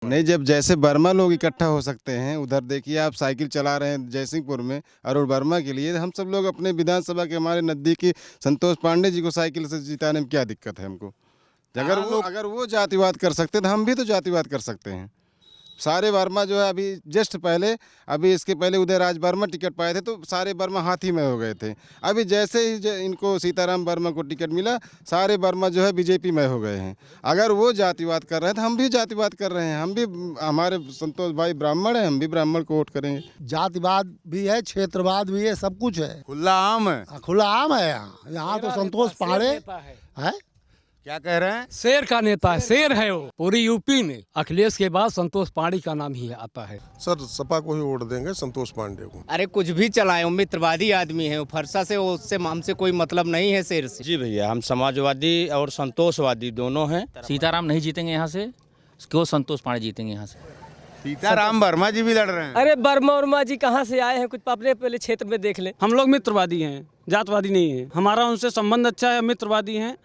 नहीं, जब जैसे वर्मा लोग इकट्ठा हो सकते हैं, उधर देखिए आप साइकिल चला रहे हैं जयसिंहपुर में अरुण वर्मा के लिए, हम सब लोग अपने विधानसभा के हमारे नज़दीकी संतोष पांडे जी को साइकिल से जिताने में क्या दिक्कत है हमको। अगर वो जातिवाद कर सकते तो हम भी तो जातिवाद कर सकते हैं। सारे वर्मा जो है अभी जस्ट पहले, अभी इसके पहले उदयराज वर्मा टिकट पाए थे तो सारे वर्मा हाथी में हो गए थे। अभी जैसे ही इनको सीताराम वर्मा को टिकट मिला, सारे वर्मा जो है बीजेपी में हो गए हैं। अगर वो जातिवाद कर रहे हैं तो हम भी जातिवाद कर रहे हैं। हम भी, हमारे संतोष भाई ब्राह्मण हैं, हम भी ब्राह्मण को वोट करेंगे। जातिवाद भी है, क्षेत्रवाद भी है, सब कुछ है, खुला आम है। खुला आम है। यहाँ तो संतोष पांडे है। क्या कह रहे हैं? शेर का नेता है, शेर है वो पूरी यूपी में। अखिलेश के बाद संतोष पांडे का नाम ही आता है। सर सपा को ही वोट देंगे, संतोष पांडे को। अरे कुछ भी चलाए, वो मित्रवादी आदमी है, वो फरसा से, वो उससे हमसे कोई मतलब नहीं है शेर से। जी भैया, हम समाजवादी और संतोषवादी दोनों हैं। सीताराम नहीं जीतेंगे यहाँ से, क्यों संतोष पांडे जीतेंगे यहाँ से। सीताराम वर्मा जी भी लड़ रहे हैं। अरे वर्मा जी कहाँ से आए हैं, कुछ अपने पहले क्षेत्र में देख ले। हम लोग मित्रवादी हैं, जातवादी नहीं है। हमारा उनसे संबंध अच्छा है, मित्रवादी हैं।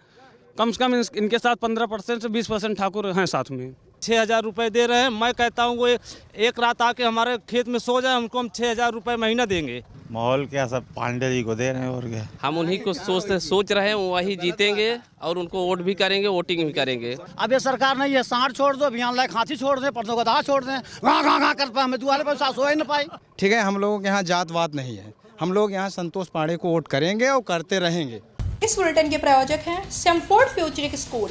कम से कम इनके साथ 15% से 20% ठाकुर हैं साथ में। 6,000 रुपये दे रहे हैं। मैं कहता हूँ वो एक रात आके हमारे खेत में सो जाए, उनको हम 6,000 रुपये महीना देंगे। माहौल क्या, सब पांडे जी को दे रहे हैं और क्या। हम उन्हीं को सोच रहे हैं, वही जीतेंगे और उनको वोट भी करेंगे, वोटिंग भी करेंगे। अब ये सरकार नहीं है, सांड छोड़ दो, अभियान लायक हाथी छोड़ दे, परसों गधा छोड़ दें, गाँ कर पाए, हमें दुआरे पर सो ही न पाए। ठीक है, हम लोगों के यहाँ जातवाद नहीं है। हम लोग यहाँ संतोष पांडे को वोट करेंगे और करते रहेंगे। इस बुलेटिन के प्रायोजक हैं सैमफोर्ड फ्यूचरिक स्कूल,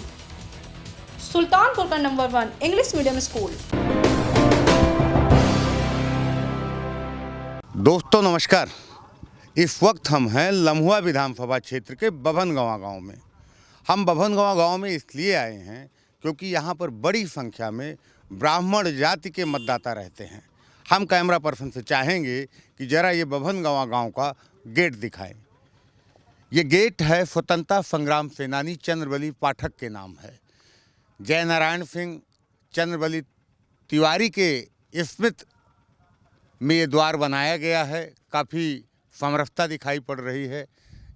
सुल्तानपुर का नंबर 1 इंग्लिश मीडियम स्कूल। दोस्तों नमस्कार। इस वक्त हम हैं लम्हुआ विधानसभा क्षेत्र के बभनगंवा गांव में। हम बभनगंवा गांव में इसलिए आए हैं क्योंकि यहाँ पर बड़ी संख्या में ब्राह्मण जाति के मतदाता रहते हैं। हम कैमरा पर्सन से चाहेंगे कि जरा ये बभनगंवा गांव का गेट दिखाएं। ये गेट है स्वतंत्रता संग्राम सेनानी चंद्रबली पाठक के नाम है। जय नारायण सिंह चंद्रबली तिवारी के स्मृति में ये द्वार बनाया गया है। काफ़ी समरसता दिखाई पड़ रही है।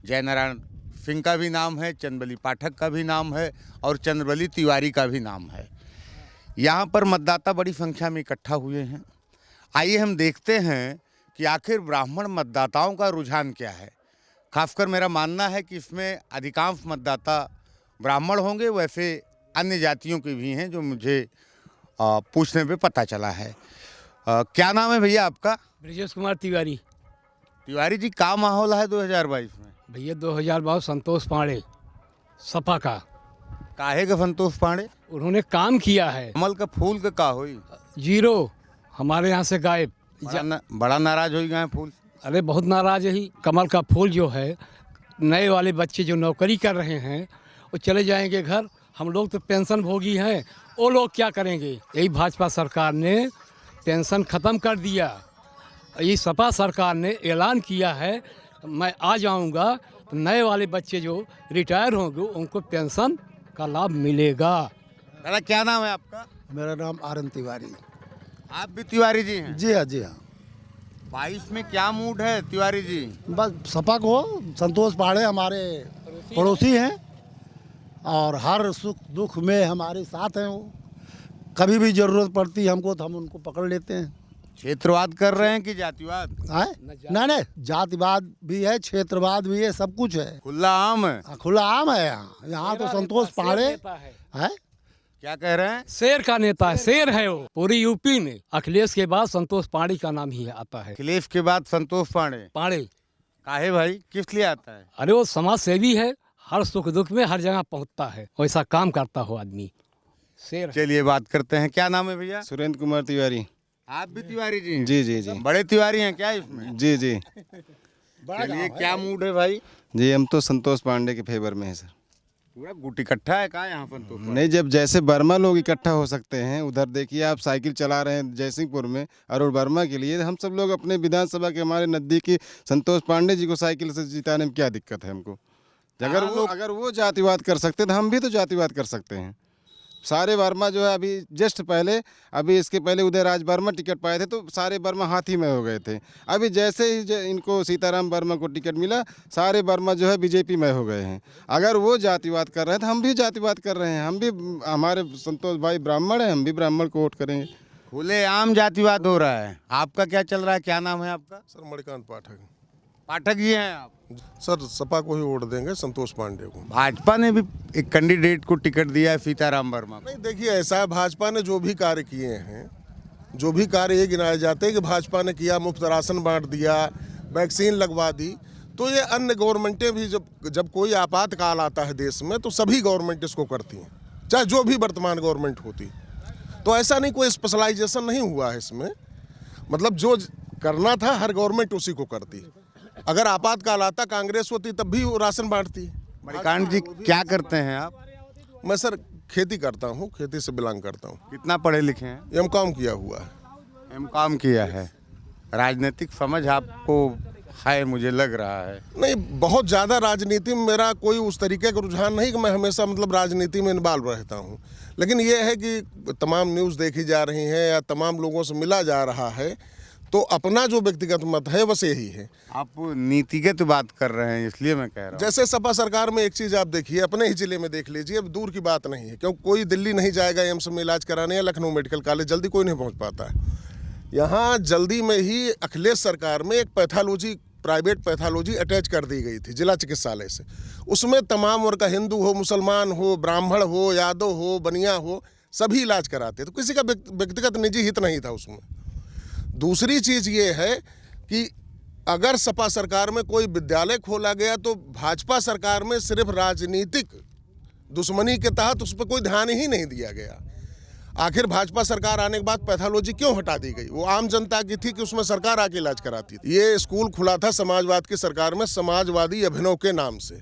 जय नारायण सिंह का भी नाम है, चंद्रबली पाठक का भी नाम है और चंद्रबली तिवारी का भी नाम है। यहाँ पर मतदाता बड़ी संख्या में इकट्ठा हुए हैं। आइए हम देखते हैं कि आखिर ब्राह्मण मतदाताओं का रुझान क्या है। खासकर मेरा मानना है कि इसमें अधिकांश मतदाता ब्राह्मण होंगे, वैसे अन्य जातियों के भी हैं जो मुझे पूछने पे पता चला है। क्या नाम है भैया आपका? ब्रजेश कुमार तिवारी। तिवारी जी, क्या माहौल है 2022 में? भैया 2022 संतोष पांडे सपा का। काहे का संतोष पांडे? उन्होंने काम किया है। कमल का फूल का हुई? 0 हमारे यहाँ से गायब। बड़ा नाराज हो गए फूल। अरे बहुत नाराज है ही। कमल का फूल जो है, नए वाले बच्चे जो नौकरी कर रहे हैं वो चले जाएंगे घर। हम लोग तो पेंशन भोगी हैं, वो लोग क्या करेंगे। यही भाजपा सरकार ने पेंशन ख़त्म कर दिया। ये सपा सरकार ने ऐलान किया है मैं आ जाऊंगा तो नए वाले बच्चे जो रिटायर होंगे उनको पेंशन का लाभ मिलेगा। दादा क्या नाम है आपका? मेरा नाम आरन तिवारी। आप भी तिवारी जी हैं? जी हाँ, जी हाँ। 22 में क्या मूड है तिवारी जी? बस सपा को, संतोष पांडे हमारे पड़ोसी हैं और हर सुख दुख में हमारे साथ हैं। वो कभी भी ज़रूरत पड़ती है हमको तो हम उनको पकड़ लेते हैं। क्षेत्रवाद कर रहे हैं कि जातिवाद? नहीं, जातिवाद भी है, क्षेत्रवाद भी है, सब कुछ है, खुला आम है। खुला आम है। यहाँ तो संतोष पांडे है। क्या कह रहे हैं? शेर का नेता है, शेर है वो पूरी यूपी में। अखिलेश के बाद संतोष पांडे का नाम ही आता है। अखिलेश के बाद संतोष पांडे? काहे भाई, किस लिए आता है? अरे वो समाज सेवी है, हर सुख दुख में हर जगह पहुंचता है, वैसा काम करता हो आदमी। शेर। चलिए बात करते हैं। क्या नाम है भैया? सुरेंद्र कुमार तिवारी। आप भी तिवारी जी हैं? जी जी जी। बड़े तिवारी हैं क्या इसमें? जी जी। चलिए, क्या मूड है भाई? जी, हम तो संतोष पांडे के फेवर में है सर। पूरा गुट इकट्ठा है कहाँ यहाँ पर? नहीं, जब जैसे वर्मा लोग इकट्ठा हो सकते हैं, उधर देखिए आप साइकिल चला रहे हैं जयसिंहपुर में अरुण वर्मा के लिए, हम सब लोग अपने विधानसभा के हमारे नज़दीकी संतोष पांडे जी को साइकिल से जिताने में क्या दिक्कत है हमको। अगर वो जातिवाद कर सकते तो हम भी तो जातिवाद कर सकते हैं। सारे वर्मा जो है अभी जस्ट पहले, अभी इसके पहले उदयराज वर्मा टिकट पाए थे तो सारे वर्मा हाथी में हो गए थे। अभी जैसे ही इनको सीताराम वर्मा को टिकट मिला, सारे वर्मा जो है बीजेपी में हो गए हैं। अगर वो जातिवाद कर रहे हैं तो हम भी जातिवाद कर रहे हैं। हम भी, हमारे संतोष भाई ब्राह्मण है, हम भी ब्राह्मण को वोट करेंगे। खुलेआम जातिवाद हो रहा है। आपका क्या चल रहा है, क्या नाम है आपका? सर मणिकांत पाठक। पाठक जी हैं आप? सर सपा को ही वोट देंगे, संतोष पांडे को। भाजपा ने भी एक कैंडिडेट को टिकट दिया है, सीताराम वर्मा को। नहीं, देखिए ऐसा है, भाजपा ने जो भी कार्य किए हैं, जो भी कार्य ये गिनाए जाते हैं कि भाजपा ने किया, मुफ्त राशन बांट दिया, वैक्सीन लगवा दी, तो ये अन्य गवर्नमेंटें भी जब कोई आपातकाल आता है देश में तो सभी गवर्नमेंट इसको करती हैं, चाहे जो भी वर्तमान गवर्नमेंट होती। तो ऐसा नहीं, कोई स्पेशलाइजेशन नहीं हुआ है इसमें। मतलब जो करना था हर गवर्नमेंट उसी को करती। अगर आपातकाल आता, कांग्रेस होती तब भी वो राशन बांटती। मणिकांत जी क्या करते हैं आप? मैं सर खेती करता हूँ, खेती से बिलोंग करता हूँ। कितना पढ़े लिखे हैं? एमकॉम किया हुआ है। एमकॉम किया है। राजनीतिक समझ आपको है, मुझे लग रहा है। नहीं, बहुत ज़्यादा राजनीति में मेरा कोई उस तरीके का रुझान नहीं कि मैं हमेशा मतलब राजनीति में इन्वॉल्व रहता हूँ। लेकिन ये है कि तमाम न्यूज़ देखी जा रही हैं या तमाम लोगों से मिला जा रहा है, तो अपना जो व्यक्तिगत मत है बस यही है। आप नीतिगत बात कर रहे हैं इसलिए मैं कह रहा हूँ। जैसे सपा सरकार में एक चीज़ आप देखिए, अपने ही जिले में देख लीजिए, अब दूर की बात नहीं है, क्योंकि कोई दिल्ली नहीं जाएगा एम्स में इलाज कराने या लखनऊ मेडिकल कॉलेज, जल्दी कोई नहीं पहुँच पाता है। यहाँ जल्दी में ही अखिलेश सरकार में एक पैथोलॉजी, प्राइवेट पैथोलॉजी अटैच कर दी गई थी जिला चिकित्सालय से। उसमें तमाम वर्ग का, हिंदू हो, मुसलमान हो, ब्राह्मण हो, यादव हो, बनिया हो, सभी इलाज कराते। तो किसी का व्यक्तिगत निजी हित नहीं था उसमें। दूसरी चीज़ ये है कि अगर सपा सरकार में कोई विद्यालय खोला गया तो भाजपा सरकार में सिर्फ राजनीतिक दुश्मनी के तहत उस पर कोई ध्यान ही नहीं दिया गया। आखिर भाजपा सरकार आने के बाद पैथोलॉजी क्यों हटा दी गई? वो आम जनता की थी कि उसमें सरकार आके इलाज कराती थी। ये स्कूल खुला था समाजवाद की सरकार में, समाजवादी अभिनव के नाम से।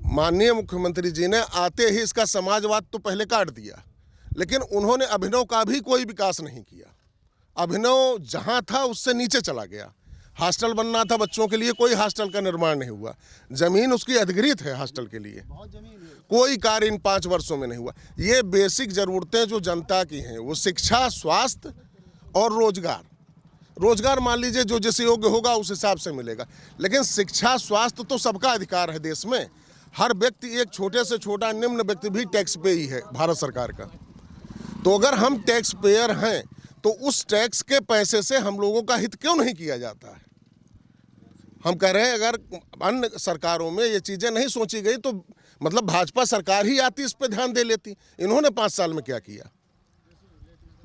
माननीय मुख्यमंत्री जी ने आते ही इसका समाजवाद तो पहले काट दिया, लेकिन उन्होंने अभिनव का भी कोई विकास नहीं किया। अभिनव जहाँ था उससे नीचे चला गया। हॉस्टल बनना था बच्चों के लिए, कोई हॉस्टल का निर्माण नहीं हुआ। जमीन उसकी अधिग्रहित है हॉस्टल के लिए, कोई कार्य इन 5 वर्षों में नहीं हुआ। ये बेसिक ज़रूरतें जो जनता की हैं, वो शिक्षा, स्वास्थ्य और रोजगार। रोजगार मान लीजिए जो जिस योग्य होगा उस हिसाब से मिलेगा, लेकिन शिक्षा, स्वास्थ्य तो सबका अधिकार है देश में। हर व्यक्ति, एक छोटे से छोटा निम्न व्यक्ति भी टैक्स पे ही है भारत सरकार का। तो अगर हम टैक्स पेयर हैं तो उस टैक्स के पैसे से हम लोगों का हित क्यों नहीं किया जाता है? हम कह रहे हैं अगर अन्य सरकारों में ये चीज़ें नहीं सोची गई तो मतलब भाजपा सरकार ही आती, इस पे ध्यान दे लेती। इन्होंने 5 साल में क्या किया?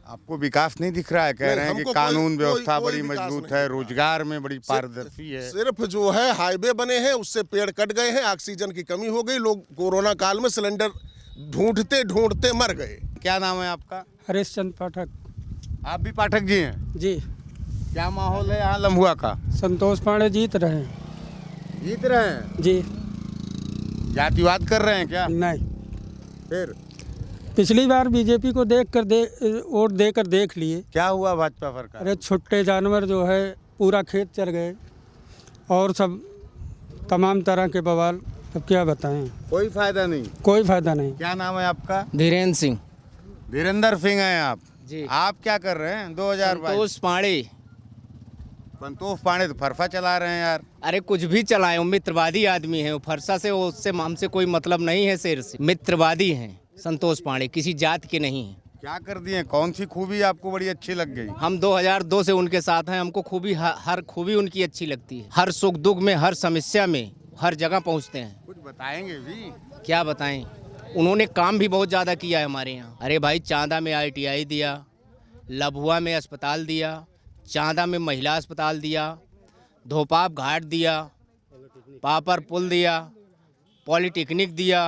आपको विकास नहीं दिख रहा है? कह रहे हैं कि कानून व्यवस्था बड़ी विकास मजबूत नहीं। है, रोजगार में बड़ी पारदर्शी है। सिर्फ जो है हाईवे बने हैं, उससे पेड़ कट गए हैं, ऑक्सीजन की कमी हो गई, लोग कोरोना काल में सिलेंडर ढूंढते ढूंढते मर गए। क्या नाम है आपका? हरीश चंद पाठक। आप भी पाठक जी हैं? जी। क्या माहौल है यहाँ लम्हुआ का? संतोष पांडे जीत रहे हैं। जीत रहे हैं? जी। जातिवाद कर रहे हैं क्या? नहीं। फिर पिछली बार बीजेपी को वोट देकर देख लिए। क्या हुआ भाजपा सरकार? अरे छुट्टे जानवर जो है पूरा खेत चर गए और सब तमाम तरह के बवाल। अब क्या बताएं? कोई फायदा नहीं। कोई फायदा नहीं। क्या नाम है आपका? धीरेन्द्र सिंह। धीरेन्द्र सिंह हैं आप जी। आप क्या कर रहे हैं 2022? संतोष पांडे। संतोष पांडे तो फरफा चला रहे हैं यार। अरे कुछ भी चलाए, वो मित्रवादी आदमी है। वो फरसा से, उससे हमसे कोई मतलब नहीं है। शेर से मित्रवादी हैं संतोष पांडे, किसी जात के नहीं है। क्या कर दिए? कौन सी खूबी आपको बड़ी अच्छी लग गई? हम 2002 से उनके साथ हैं। हमको खूबी, हर खूबी उनकी अच्छी लगती है। हर सुख दुख में, हर समस्या में, हर जगह पहुंचते हैं। कुछ बताएंगे भी? क्या बताएं? उन्होंने काम भी बहुत ज़्यादा किया है हमारे यहाँ। अरे भाई, चांदा में ITI दिया, लभुआ में अस्पताल दिया, चांदा में महिला अस्पताल दिया, धोपाप घाट दिया, पापर पुल दिया, पॉलिटेक्निक दिया।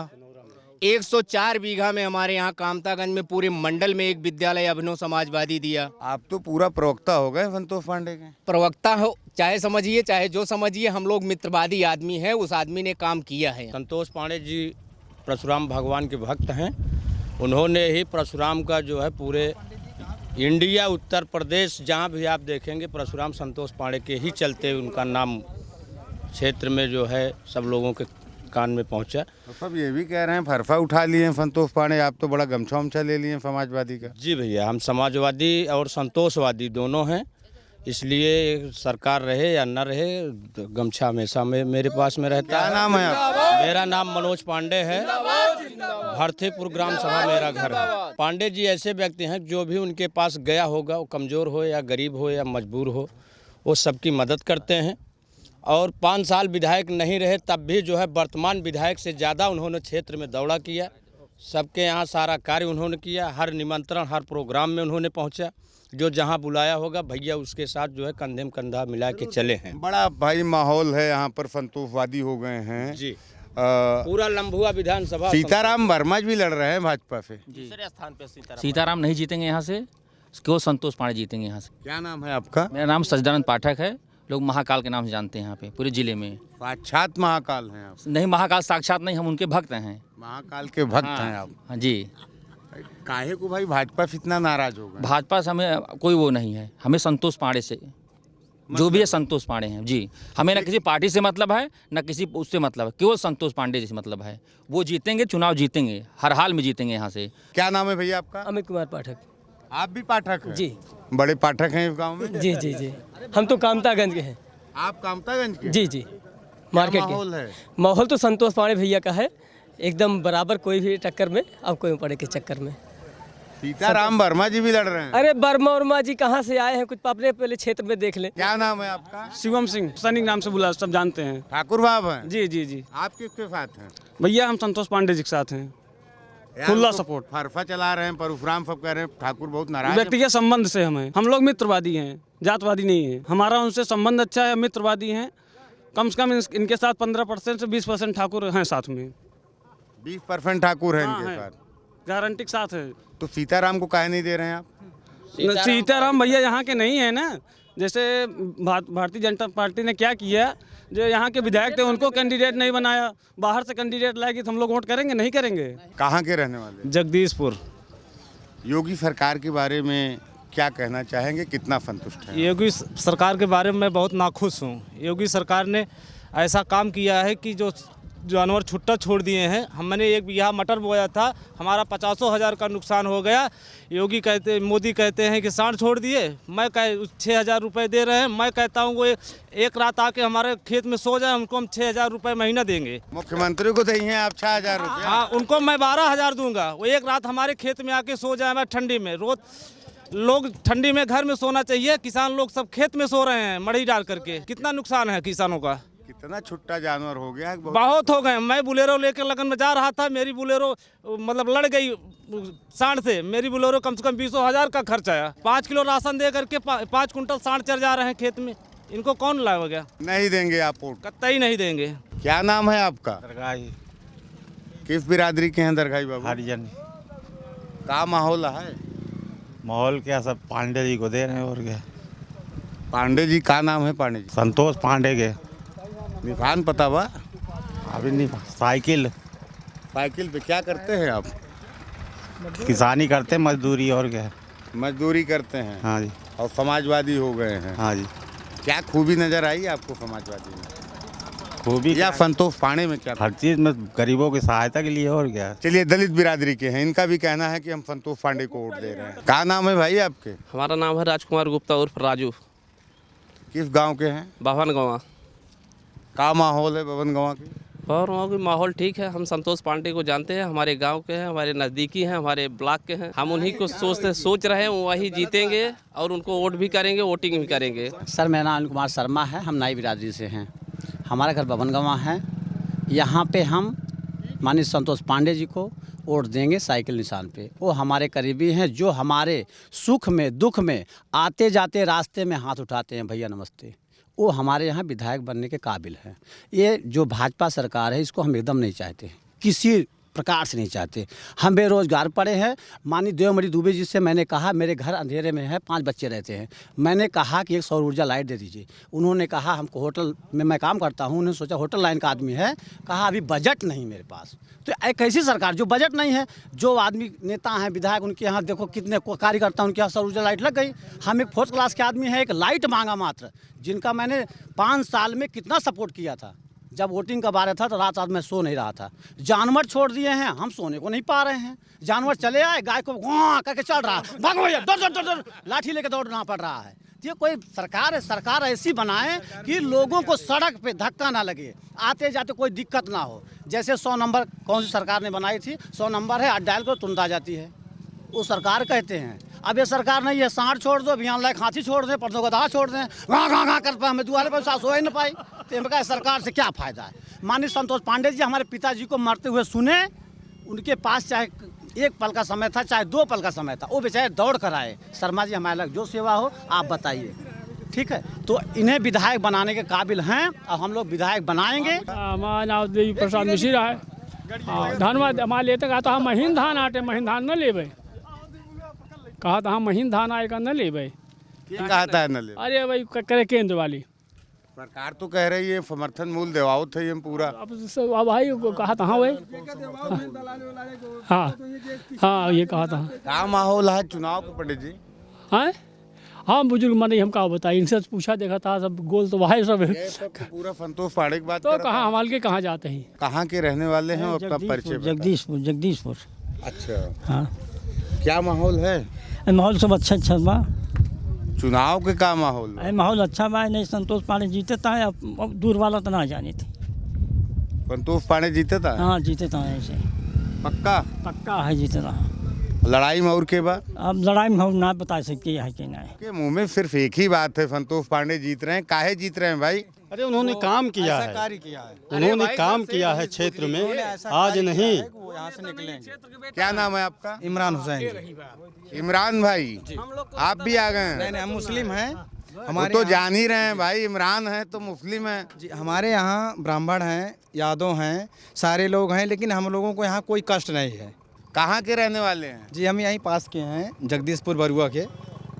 104 बीघा में हमारे यहाँ कामतागंज में पूरे मंडल में एक विद्यालय अभिनव समाजवादी दिया। आप तो पूरा प्रवक्ता हो गए संतोष पांडे के। प्रवक्ता हो चाहे समझिए, चाहे जो समझिए, हम लोग मित्रवादी आदमी है। उस आदमी ने काम किया है। संतोष पांडे जी परशुराम भगवान के भक्त हैं। उन्होंने ही परशुराम का जो है पूरे इंडिया, उत्तर प्रदेश, जहाँ भी आप देखेंगे परशुराम संतोष पांडे के ही चलते उनका नाम क्षेत्र में जो है सब लोगों के कान में पहुंचा। तो सब ये भी कह रहे हैं फरफा उठा लिए हैं संतोष पांडे, आप तो बड़ा गमछा उमछा ले लिए हैं समाजवादी का। जी भैया, हम समाजवादी और संतोषवादी दोनों हैं, इसलिए सरकार रहे या न रहे गमछा हमेशा मेरे पास में रहता है। क्या नाम है आपका? मेरा नाम मनोज पांडे है, भरथीपुर ग्राम सभा मेरा घर है। पांडे जी ऐसे व्यक्ति हैं जो भी उनके पास गया होगा, वो कमज़ोर हो या गरीब हो या मजबूर हो, वो सबकी मदद करते हैं। और 5 साल विधायक नहीं रहे तब भी जो है वर्तमान विधायक से ज़्यादा उन्होंने क्षेत्र में दौड़ा किया, सबके यहाँ सारा कार्य उन्होंने किया, हर निमंत्रण हर प्रोग्राम में उन्होंने पहुँचा, जो जहाँ बुलाया होगा भैया उसके साथ जो है कंधे में कंधा मिला के चले हैं। बड़ा भाई माहौल है यहाँ पर, संतोषवादी हो गए हैं जी। पूरा लम्भुआ विधानसभा सीताराम वर्मा भी लड़ रहे हैं भाजपा से। दूसरे स्थान पे सीताराम नहीं जीतेंगे यहाँ से, क्यों संतोष पांडे जीतेंगे यहाँ से। क्या नाम है आपका? मेरा नाम सजदानंद पाठक है, लोग महाकाल के नाम से जानते हैं यहाँ पे पूरे जिले में। साक्षात महाकाल हैं आप? नहीं, महाकाल साक्षात नहीं, हम उनके भक्त हैं। महाकाल के भक्त हैं आप? हाँ जी। काहे को भाई भाजपा से इतना नाराज हो गए? भाजपा से हमें कोई वो नहीं है, हमें संतोष पांडे से जो भी है संतोष पांडे हैं जी। हमें न किसी पार्टी से मतलब है न किसी उससे मतलब है, केवल संतोष पांडे जी से मतलब है। वो जीतेंगे, चुनाव जीतेंगे, हर हाल में जीतेंगे यहाँ से। क्या नाम है भैया आपका? अमित कुमार पाठक। आप भी पाठक हैं? जी। बड़े पाठक हैं इस गाँव में? जी जी जी, हम तो कामतागंज के हैं। आप कामतागंज के? जी जी, मार्केट के। माहौल है? माहौल तो संतोष पांडे भैया का है एकदम बराबर, कोई भी टक्कर में अब कोई पड़े के चक्कर में। सीताराम वर्मा जी भी लड़ रहे हैं? अरे वर्मा जी कहाँ से आए हैं, कुछ अपने पहले क्षेत्र में देख लें। क्या नाम है आपका? शिवम सिंह, सैनिक नाम से बुला सब जानते हैं। ठाकुर बाब हैं? जी जी जी। आप किसके साथ हैं? भैया हम संतोष पांडे जी के साथ हैं, खुला सपोर्ट। फरफा चला रहे हैं, परशुराम सब कह रहे हैं ठाकुर बहुत नाराज व्यक्तिगत संबंध से हम लोग मित्रवादी हैं, जातवादी नहीं है। हमारा उनसे संबंध अच्छा है, मित्रवादी हैं। कम से कम इनके साथ 15% से 20% ठाकुर हैं साथ में। 20% ठाकुर है इनके साथ, गारंटी के साथ है। तो सीताराम को काहे नहीं दे रहे हैं आप? सीताराम भैया यहाँ के नहीं है ना। जैसे भारतीय जनता पार्टी ने क्या किया, जो यहाँ के विधायक थे उनको कैंडिडेट नहीं बनाया, बाहर से कैंडिडेट लाएगी तो हम लोग वोट करेंगे? नहीं करेंगे। कहाँ के रहने वाले? जगदीशपुर। योगी सरकार के बारे में क्या कहना चाहेंगे, कितना संतुष्ट हैं? योगी सरकार के बारे में मैं बहुत नाखुश हूँ। योगी सरकार ने ऐसा काम किया है कि जो जानवर छुट्टा छोड़ दिए हैं। हमने 1 बीघा मटर बोया था, हमारा 50,000 का नुकसान हो गया। मोदी कहते हैं कि सांड छोड़ दिए, मैं 6,000 रुपये दे रहे हैं। मैं कहता हूँ वो एक रात आके हमारे खेत में सो जाए, उनको हम 6,000 रुपये महीना देंगे। मुख्यमंत्री को देंगे आप 6,000 रुपये? हाँ, उनको मैं 12,000 दूंगा। वो एक रात हमारे खेत में आके सो जाए। मैं ठंडी में, रोज लोग ठंडी में घर में सोना चाहिए, किसान लोग सब खेत में सो रहे हैं मड़ई डाल करके। कितना नुकसान है किसानों का। कितना छुट्टा जानवर हो गया? बहुत हो गए। मैं बुलेरो लेकर लगन में जा रहा था, मेरी बुलेरो मतलब लड़ गई सांड से। मेरी बुलेरो कम से कम 20,000 का खर्च आया। 5 किलो राशन दे करके 5 कुंटल सांड चढ़ जा रहे हैं खेत में। इनको कौन लाएगा? नहीं देंगे आप वोट? कतई नहीं देंगे। क्या नाम है आपका? दरगाही। किस बिरादरी के हैं दरगाही बाबू? हरिजन। क्या माहौल है? माहौल क्या, सब पांडे जी को दे रहे हैं और क्या। पांडे जी का नाम है? पांडे जी संतोष पांडे के निशान पता बा? अभी नहीं। साइकिल पे क्या करते हैं आप? किसानी करते हैं, मजदूरी और क्या। मजदूरी करते हैं? हाँ जी। और समाजवादी हो गए हैं? हाँ जी। क्या खूबी नजर आई आपको समाजवादी में? खूबी या संतोष पांडे में क्या? हर चीज़ में गरीबों की सहायता के लिए और क्या। चलिए, दलित बिरादरी के हैं, इनका भी कहना है कि हम संतोष पांडे को वोट दे रहे हैं। क्या नाम है भाई आपके? हमारा नाम है राजकुमार गुप्ता उर्फ राजू। किस गांव के हैं? बावन गाँव। का माहौल है बबन गाँव की? और वहाँ की माहौल ठीक है। हम संतोष पांडे को जानते हैं, हमारे गांव के हैं, हमारे नज़दीकी हैं, हमारे ब्लॉक के हैं। हम उन्हीं को सोच रहे हैं, वही जीतेंगे और उनको वोट भी करेंगे, वोटिंग भी करेंगे। सर, मेरा नाम अनिल कुमार शर्मा है, हम नाई बिरादरी से हैं। हमारा घर बबनगवा है। यहाँ पे हम माननीय संतोष पांडे जी को वोट देंगे साइकिल निशान पे। वो हमारे करीबी हैं, जो हमारे सुख में दुख में आते जाते रास्ते में हाथ उठाते हैं, भैया नमस्ते। वो हमारे यहाँ विधायक बनने के काबिल हैं। ये जो भाजपा सरकार है, इसको हम एकदम नहीं चाहते, किसी प्रकार से नहीं चाहते। हम बेरोजगार पड़े हैं। माननीय देवमणि दुबे जी से मैंने कहा, मेरे घर अंधेरे में है, 5 बच्चे रहते हैं। मैंने कहा कि एक सौर ऊर्जा लाइट दे दीजिए। उन्होंने कहा, हमको होटल में मैं काम करता हूँ, उन्होंने सोचा होटल लाइन का आदमी है, कहा अभी बजट नहीं मेरे पास। तो एक ऐसी सरकार जो बजट नहीं है, जो आदमी नेता हैं विधायक, उनके यहाँ देखो कितने कार्यकर्ता, उनके यहाँ सौर ऊर्जा लाइट लग गई। हम एक 4th क्लास के आदमी है, एक लाइट मांगा मात्र, जिनका मैंने 5 साल में कितना सपोर्ट किया था। जब वोटिंग का बारे था तो रात रात में सो नहीं रहा था। जानवर छोड़ दिए हैं, हम सोने को नहीं पा रहे हैं। जानवर चले आए, गाय को गुआ करके चल रहा है, भागो भैया, दौड़ दौड़ दौड़, लाठी लेके दौड़ना पड़ रहा है। ये कोई सरकार है, सरकार ऐसी बनाए कि लोगों को सड़क पे धक्का ना लगे, आते जाते कोई दिक्कत ना हो। जैसे 100 नंबर कौन सी सरकार ने बनाई थी, 100 नंबर है, डायल को तुरंत आ जाती है, वो सरकार कहते हैं। अब ये सरकार नहीं है, सांड छोड़ दो, अभियान लायक हाथी छोड़ दें, परसों गधा छोड़ दें, घा घा घा कर पाए, हमें दुआरे पर सास हो ही ना पाई, तो इनका सरकार से क्या फ़ायदा है। माननीय संतोष पांडे जी हमारे पिताजी को मरते हुए सुने, उनके पास चाहे 1 पल का समय था, चाहे 2 पल का समय था, वो बेचारे दौड़ कर आए। शर्मा जी हमारे लग जो सेवा हो आप बताइए, ठीक है। तो इन्हें विधायक बनाने के काबिल हैं और हम लोग विधायक बनाएंगे। हमारा नाम देवी प्रसाद मिश्रा है। धन्यवाद। हमारे लेते कहा तो हम महीन धान आटे, महीन धान न लेबे, कहा तो हम महीन धान आएगा न लेबे। कहा था न ले? अरे भाई करे केंद्र वाली सरकार तो कह रही है समर्थन मूल्य देवाओ थे हम पूरा। अब भाई कहा था हाँ भाई, हाँ हाँ ये कहा था। क्या माहौल है चुनाव के पंडित जी? हाँ हाँ बुजुर्ग मनी हम क्या बताइए, इनसे पूछा देखा था, सब गोल तो वही सब है। पूरा संतोष पांडे की बात तो कहाँ हमारे के कहाँ जाते हैं। कहाँ के रहने वाले हैं अपना परिचय? जगदीशपुर। अच्छा, हाँ क्या माहौल है? माहौल सब अच्छा बा। चुनाव के का माहौल? माहौल अच्छा बा, नहीं संतोष पांडे जीते था, अब दूर वाला तो ना जाने थे। संतोष पांडे जीते था? हाँ जीते था, ऐसे पक्का है जीते था। लड़ाई में और के बाद? अब लड़ाई में हम ना बता सकते है कि नहीं। के मुंह में सिर्फ एक ही बात है, संतोष पांडे जीत रहे हैं। काहे जीत रहे हैं भाई? अरे उन्होंने काम किया है, उन्होंने काम किया है क्षेत्र में, आज नहीं। यहाँ से निकलेंगे। क्या नाम है आपका? इमरान हुसैन। इमरान भाई, आप भी आ गए हैं? नहीं, हम मुस्लिम हैं। हमारे तो जान ही रहे हैं भाई, इमरान है तो मुस्लिम है जी। हमारे यहाँ ब्राह्मण हैं, यादव हैं, सारे लोग हैं, लेकिन हम लोगों को यहाँ कोई कष्ट नहीं है। कहाँ के रहने वाले हैं? जी हम यहीं पास के हैं, जगदीशपुर बरुआ के।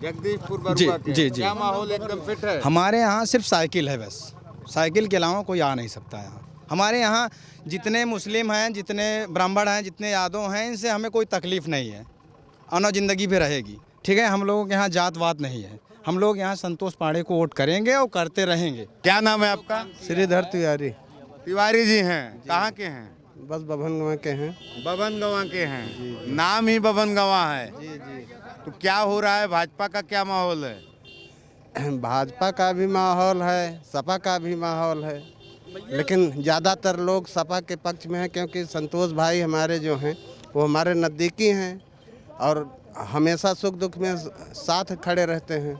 जगदीशपुर बरुआ के? जी। क्या माहौल एकदम फिट है? हमारे यहाँ सिर्फ साइकिल है, बस साइकिल के अलावा कोई आ नहीं सकता यहाँ। हमारे यहाँ जितने मुस्लिम हैं, जितने ब्राह्मण हैं, जितने यादव हैं, इनसे हमें कोई तकलीफ़ नहीं है, आना ज़िंदगी भी रहेगी, ठीक है। हम लोगों के यहाँ जातवाद नहीं है, हम लोग यहाँ संतोष पांडे को वोट करेंगे और करते रहेंगे। क्या नाम है आपका? श्रीधर तिवारी। तिवारी जी हैं, कहाँ के हैं? बस बभन गंवा के हैं। बभन गंवा के हैं? नाम ही बभन गंवा है। जी। तो क्या हो रहा है, भाजपा का क्या माहौल है? भाजपा का भी माहौल है, सपा का भी माहौल है, लेकिन ज़्यादातर लोग सपा के पक्ष में हैं, क्योंकि संतोष भाई हमारे जो हैं वो हमारे नज़दीकी हैं और हमेशा सुख दुख में साथ खड़े रहते हैं।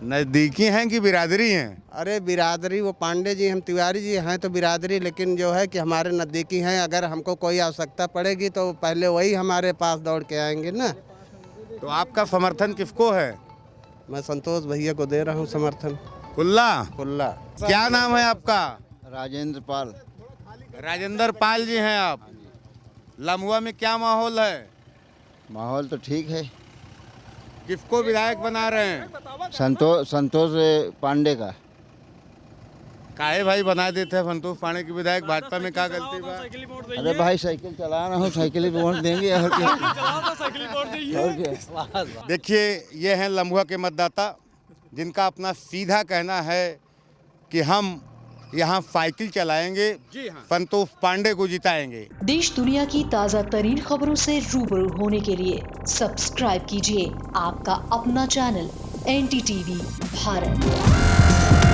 नज़दीकी हैं कि बिरादरी हैं? अरे बिरादरी, वो पांडे जी, हम तिवारी जी हैं तो बिरादरी, लेकिन जो है कि हमारे नज़दीकी हैं। अगर हमको कोई आवश्यकता पड़ेगी तो पहले वही हमारे पास दौड़ के आएंगे ना। तो आपका समर्थन किसको है? मैं संतोष भैया को दे रहा हूँ समर्थन। कुल्ला। क्या नाम है आपका? राजेंद्र पाल। राजेंद्र पाल जी हैं आप। लम्हुआ में क्या माहौल है? माहौल तो ठीक है। किसको विधायक बना रहे हैं? संतोष पांडे का। काहे भाई बना देते हैं संतोष पांडे की विधायक? भाजपा में क्या गलती बा? अरे भाई साइकिल चला रहा हूँ, साइकिल पे वोट देंगे और क्या। देखिए, ये हैं लम्हुआ के मतदाता, जिनका अपना सीधा कहना है कि हम यहाँ साइकिल चलाएंगे, संतोष पांडे को जिताएंगे। देश दुनिया की ताज़ा तरीन खबरों से रूबरू होने के लिए सब्सक्राइब कीजिए आपका अपना चैनल NDTV भारत।